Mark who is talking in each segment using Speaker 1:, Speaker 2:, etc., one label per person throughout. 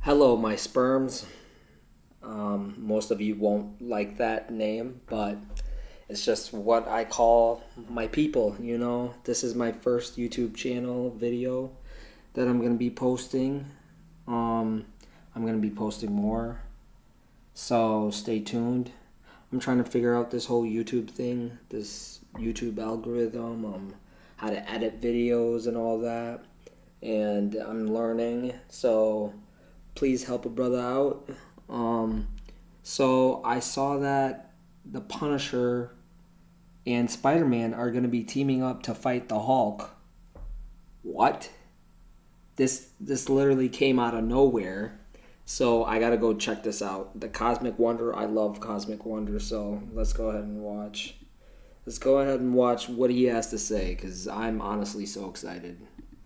Speaker 1: Hello, my sperms. Most of you won't like that name, but it's just what I call my people, you know? This is my first YouTube channel video that I'm going to be posting. I'm going to be posting more, so stay tuned. I'm trying to figure out this whole YouTube thing, this YouTube algorithm, how to edit videos and all that, and I'm learning, so please help a brother out. So I saw that the Punisher and Spider-Man are going to be teaming up to fight the Hulk. What? This literally came out of nowhere. So I got to go check this out. The Cosmic Wonder, I love Cosmic Wonder, so let's go ahead and watch. Let's go ahead and watch what he has to say, because I'm honestly so excited.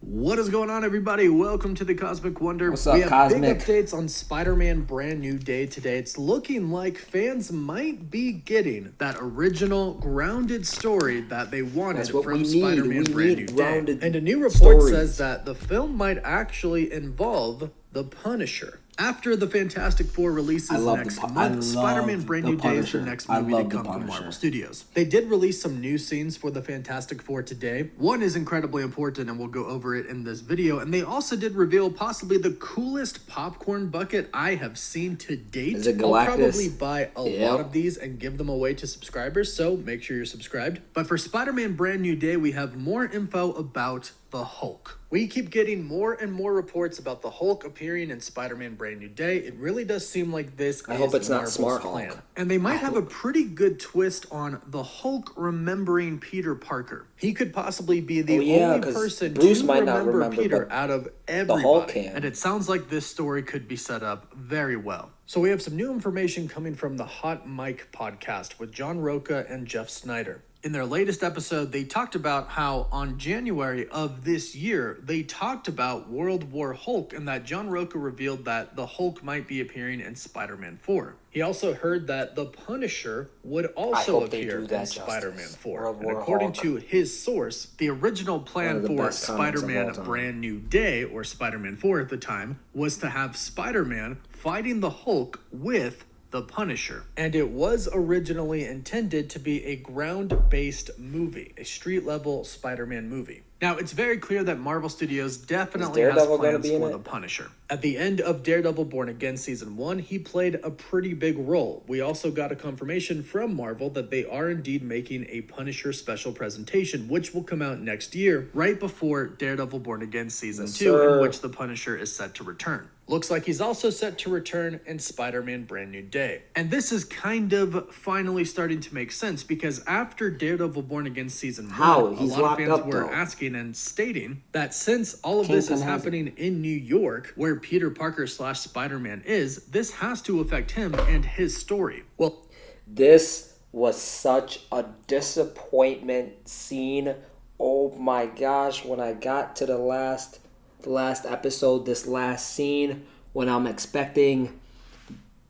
Speaker 2: What is going on, everybody? Welcome to the Cosmic Wonder.
Speaker 1: What's up,
Speaker 2: we have
Speaker 1: Cosmic?
Speaker 2: big updates on Spider-Man Brand New Day today. It's looking like fans might be getting that original grounded story that they wanted from Spider-Man Brand New Day. And a new report says that the film might actually involve the Punisher. After the Fantastic Four releases next month, Spider-Man Brand New Day is the next movie to come from Marvel Studios. They did release some new scenes for the Fantastic Four today. One is incredibly important, and we'll go over it in this video. And they also did reveal possibly the coolest popcorn bucket I have seen to date.
Speaker 1: Is it
Speaker 2: I'll
Speaker 1: Galactus?
Speaker 2: probably buy a lot of these and give them away to subscribers, so make sure you're subscribed. But for Spider-Man Brand New Day, we have more info about the Hulk. We keep getting more and more reports about the Hulk appearing in Spider-Man Brand New Day. It really does seem like this
Speaker 1: I hope it's not
Speaker 2: Marvel's
Speaker 1: Smart
Speaker 2: plan.
Speaker 1: Hulk.
Speaker 2: And they might have a pretty good twist on the Hulk remembering Peter Parker. He could possibly be the only person
Speaker 1: Bruce
Speaker 2: to
Speaker 1: might not remember
Speaker 2: Peter out of everybody.
Speaker 1: the Hulk can.
Speaker 2: And it sounds like this story could be set up very well. So we have some new information coming from the Hot Mic podcast with John Roca and Jeff Snyder. In their latest episode, they talked about how on January of this year, they talked about World War Hulk, and that John Roca revealed that the Hulk might be appearing in Spider-Man 4. He also heard that the Punisher would also appear in Spider-Man 4. And according to his source, the original plan for Spider-Man Brand New Day, or Spider-Man 4 at the time, was to have Spider-Man fighting the Hulk with the Punisher. And it was originally intended to be a ground-based movie, a street-level Spider-Man movie. Now, it's very clear that Marvel Studios definitely has plans for the Punisher. At the end of Daredevil Born Again Season 1, he played a pretty big role. We also got a confirmation from Marvel that they are indeed making a Punisher special presentation, which will come out next year, right before Daredevil Born Again Season 2, in which the Punisher is set to return. Looks like he's also set to return in Spider-Man Brand New Day. And this is kind of finally starting to make sense, because after Daredevil Born Again Season 1, a lot of fans were asking and stating that since all of this is happening in New York, where Peter Parker / Spider-Man is, this has to affect him and his story.
Speaker 1: Well, this was such a disappointment scene. Oh my gosh, when I got to the last episode, this last scene, when I'm expecting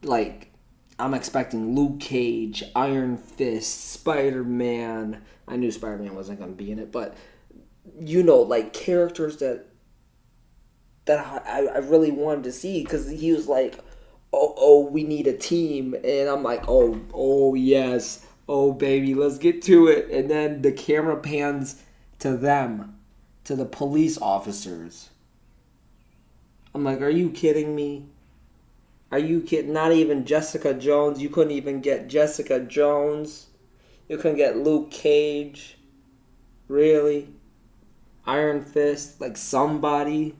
Speaker 1: Luke Cage, Iron Fist, Spider-Man. I knew Spider-Man wasn't going to be in it, but you know, like characters that I really wanted to see, because he was like, oh, we need a team, and I'm like, oh yes, oh baby, let's get to it. And then the camera pans to them, to the police officers. I'm like, are you kidding me? Are you kidding? Not even Jessica Jones. You couldn't even get Jessica Jones. You couldn't get Luke Cage. Really? Iron Fist? Like somebody?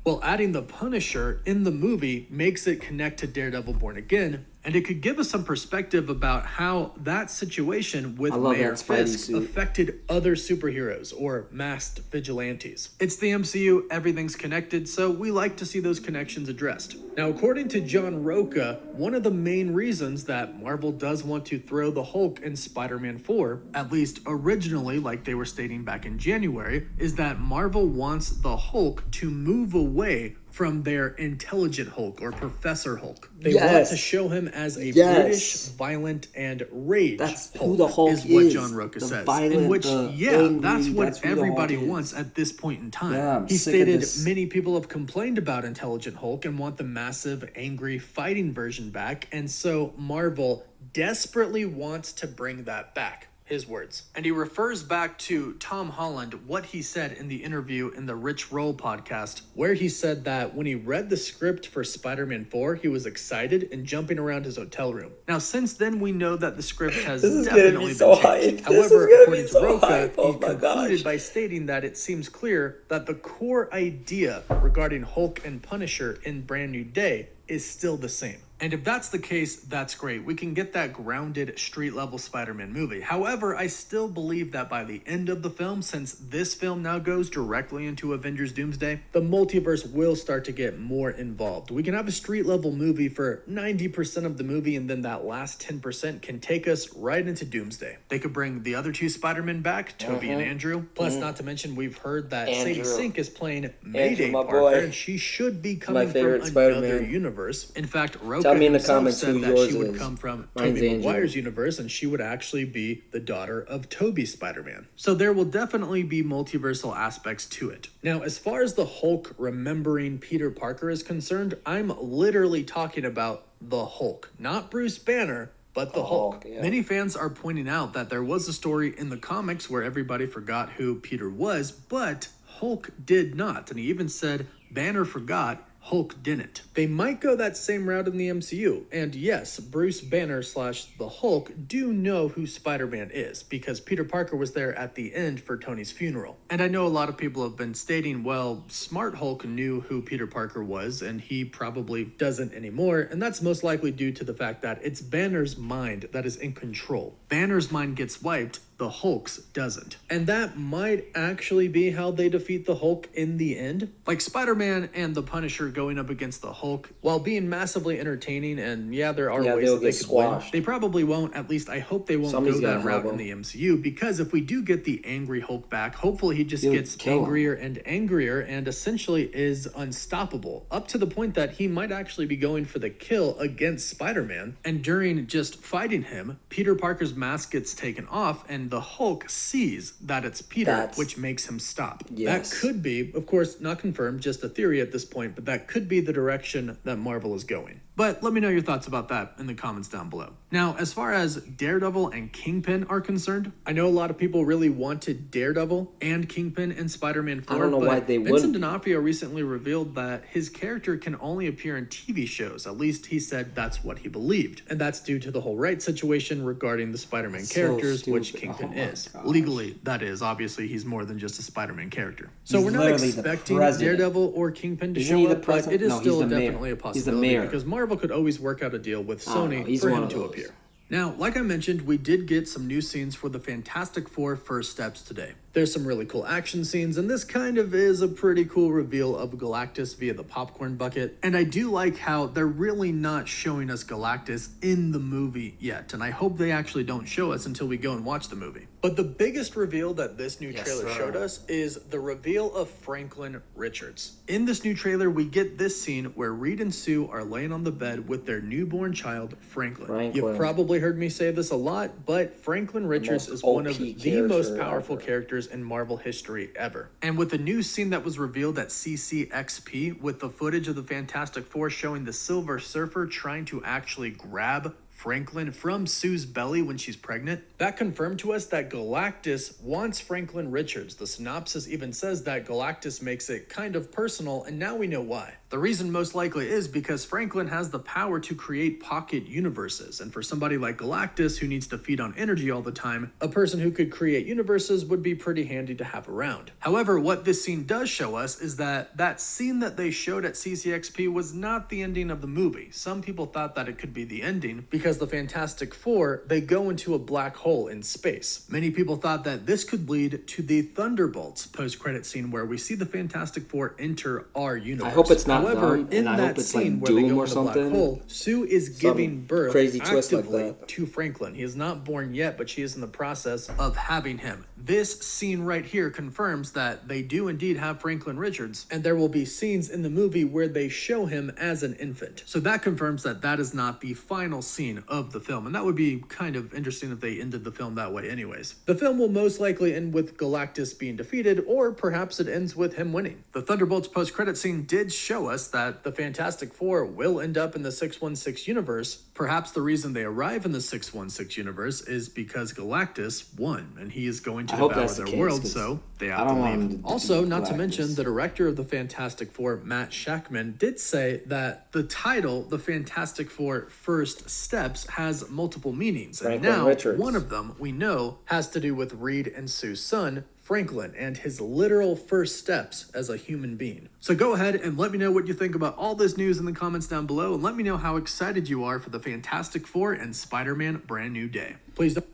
Speaker 2: Well, adding the Punisher in the movie makes it connect to Daredevil Born Again, and it could give us some perspective about how that situation with Mayor Fisk affected other superheroes or masked vigilantes. It's the MCU, everything's connected, so we like to see those connections addressed. Now, according to John Roca, one of the main reasons that Marvel does want to throw the Hulk in Spider-Man 4, at least originally, like they were stating back in January, is that Marvel wants the Hulk to move away from their intelligent Hulk or Professor Hulk. They
Speaker 1: Yes.
Speaker 2: want to show him as a
Speaker 1: Yes.
Speaker 2: British, violent, and rage
Speaker 1: That's
Speaker 2: Hulk,
Speaker 1: who the Hulk
Speaker 2: is what
Speaker 1: is.
Speaker 2: John Roca
Speaker 1: The
Speaker 2: says.
Speaker 1: violent,
Speaker 2: In which,
Speaker 1: the
Speaker 2: yeah,
Speaker 1: angry,
Speaker 2: that's what
Speaker 1: that's who the Hulk
Speaker 2: everybody
Speaker 1: is.
Speaker 2: wants at this point in time.
Speaker 1: Yeah, I'm
Speaker 2: He
Speaker 1: sick of
Speaker 2: stated
Speaker 1: this.
Speaker 2: many people have complained about Intelligent Hulk and want the massive, angry, fighting version back, and so Marvel desperately wants to bring that back. His words. And he refers back to Tom Holland, what he said in the interview in the Rich Roll podcast, where he said that when he read the script for Spider-Man 4, he was excited and jumping around his hotel room. Now, since then, we know that the script has definitely been changed. However, according to Roca, he concluded by stating that it seems clear that the core idea regarding Hulk and Punisher in Brand New Day is still the same. And if that's the case, that's great. We can get that grounded, street-level Spider-Man movie. However, I still believe that by the end of the film, since this film now goes directly into Avengers Doomsday, the multiverse will start to get more involved. We can have a street-level movie for 90% of the movie, and then that last 10% can take us right into Doomsday. They could bring the other two Spider-Men back, Tobey and Andrew. Plus, not to mention, we've heard that Sadie Sink is playing Mayday Parker, and she should be coming from another
Speaker 1: Spider-Man
Speaker 2: universe. In fact, Roca
Speaker 1: Tell me in the
Speaker 2: himself
Speaker 1: comments
Speaker 2: said
Speaker 1: who
Speaker 2: that
Speaker 1: yours
Speaker 2: she would
Speaker 1: is.
Speaker 2: come from
Speaker 1: Mine's
Speaker 2: Tobey
Speaker 1: Andrew.
Speaker 2: Maguire's universe, and she would actually be the daughter of Tobey Spider-Man. So there will definitely be multiversal aspects to it. Now, as far as the Hulk remembering Peter Parker is concerned, I'm literally talking about the Hulk, not Bruce Banner, but the Hulk.
Speaker 1: Yeah.
Speaker 2: Many fans are pointing out that there was a story in the comics where everybody forgot who Peter was, but Hulk did not. And he even said Banner forgot, Hulk didn't. They might go that same route in the MCU. And yes, Bruce Banner / the Hulk do know who Spider-Man is, because Peter Parker was there at the end for Tony's funeral. And I know a lot of people have been stating, well, Smart Hulk knew who Peter Parker was, and he probably doesn't anymore. And that's most likely due to the fact that it's Banner's mind that is in control. Banner's mind gets wiped, the Hulk's doesn't. And that might actually be how they defeat the Hulk in the end. Like Spider-Man and the Punisher going up against the Hulk, while being massively entertaining, and yeah, there are ways that they could win, they probably won't, at least I hope they won't go that route in the MCU, because if we do get the angry Hulk back, hopefully he just gets angrier and angrier and essentially is unstoppable, up to the point that he might actually be going for the kill against Spider-Man. And during just fighting him, Peter Parker's mask gets taken off, and the Hulk sees that it's Peter, which makes him stop. Yes. That could be, of course, not confirmed, just a theory at this point, but that could be the direction that Marvel is going. But let me know your thoughts about that in the comments down below. Now, as far as Daredevil and Kingpin are concerned, I know a lot of people really wanted Daredevil and Kingpin in Spider-Man 4,
Speaker 1: I don't know why they
Speaker 2: Vincent
Speaker 1: wouldn't.
Speaker 2: D'Onofrio recently revealed that his character can only appear in TV shows. At least he said that's what he believed. And that's due to the whole rights situation regarding the Spider-Man characters, which Kingpin is.
Speaker 1: Gosh.
Speaker 2: Legally, that is. Obviously, he's more than just a Spider-Man character. So we're not expecting Daredevil or Kingpin to show up, but it is still definitely a possibility, because Marvel could always work out a deal with Sony for him to appear. Now, like I mentioned, we did get some new scenes for the Fantastic Four First Steps today. There's some really cool action scenes, and this kind of is a pretty cool reveal of Galactus via the popcorn bucket. And I do like how they're really not showing us Galactus in the movie yet, and I hope they actually don't show us until we go and watch the movie. But the biggest reveal that this new trailer showed us is the reveal of Franklin Richards. In this new trailer, we get this scene where Reed and Sue are laying on the bed with their newborn child, Franklin. You've probably heard me say this a lot, but Franklin Richards is one of the most powerful characters in Marvel history ever. And with the new scene that was revealed at CCXP, with the footage of the Fantastic Four showing the Silver Surfer trying to actually grab Franklin from Sue's belly when she's pregnant, that confirmed to us that Galactus wants Franklin Richards. The synopsis even says that Galactus makes it kind of personal, and now we know why. The reason most likely is because Franklin has the power to create pocket universes, and for somebody like Galactus who needs to feed on energy all the time, a person who could create universes would be pretty handy to have around. However, what this scene does show us is that that scene that they showed at CCXP was not the ending of the movie. Some people thought that it could be the ending because the Fantastic Four, they go into a black hole in space. Many people thought that this could lead to the Thunderbolts post-credit scene where we see the Fantastic Four enter our universe.
Speaker 1: I hope it's not
Speaker 2: However,
Speaker 1: dumb,
Speaker 2: in
Speaker 1: and I
Speaker 2: that
Speaker 1: hope it's
Speaker 2: scene
Speaker 1: like
Speaker 2: where they
Speaker 1: Doom
Speaker 2: go
Speaker 1: or
Speaker 2: in the black
Speaker 1: something.
Speaker 2: hole, Sue is
Speaker 1: Some
Speaker 2: giving birth
Speaker 1: crazy twist like
Speaker 2: actively
Speaker 1: that.
Speaker 2: to Franklin. He is not born yet, but she is in the process of having him. This scene right here confirms that they do indeed have Franklin Richards, and there will be scenes in the movie where they show him as an infant. So that confirms that that is not the final scene of the film, and that would be kind of interesting if they ended the film that way anyways. The film will most likely end with Galactus being defeated, or perhaps it ends with him winning. The Thunderbolts post-credit scene did show us that the Fantastic Four will end up in the 616 universe. Perhaps the reason they arrive in the 616 universe is because Galactus won, and he is going to devour their world, so they have to leave. Also, not to mention, the director of the Fantastic Four, Matt Shakman, did say that the title, The Fantastic Four First Steps, has multiple meanings. And now, one of them, we know, has to do with Reed and Sue's son, Franklin, and his literal first steps as a human being. So go ahead and let me know what you think about all this news in the comments down below, and let me know how excited you are for the Fantastic Four and Spider-Man Brand New Day. Please don't.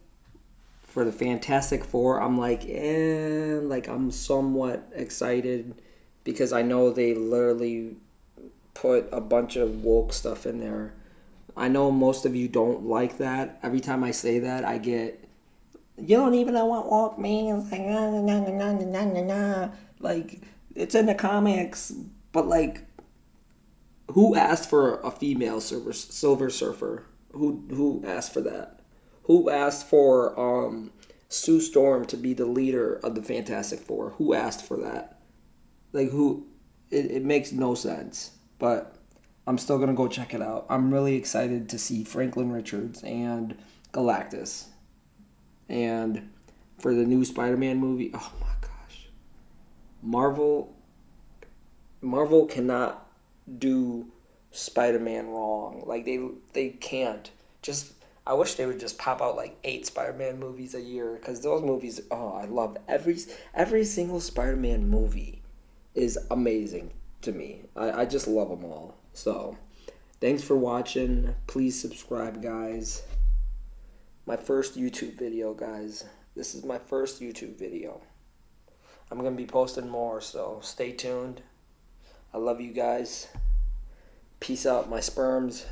Speaker 1: For the Fantastic Four, I'm like, I'm somewhat excited because I know they literally put a bunch of woke stuff in there. I know most of you don't like that. Every time I say that, I get, you don't even know what woke means. Like, like, it's in the comics, but like, who asked for a female Silver Surfer? Who asked for that? Who asked for Sue Storm to be the leader of the Fantastic Four? Who asked for that? Like, who? It makes no sense. But I'm still going to go check it out. I'm really excited to see Franklin Richards and Galactus. And for the new Spider-Man movie, oh my gosh. Marvel cannot do Spider-Man wrong. Like, they can't. I wish they would just pop out like 8 Spider-Man movies a year, because those movies, I love every single Spider-Man movie is amazing to me. I just love them all. So, thanks for watching. Please subscribe, guys. My first YouTube video, guys. This is my first YouTube video. I'm going to be posting more, so stay tuned. I love you guys. Peace out, my sperms.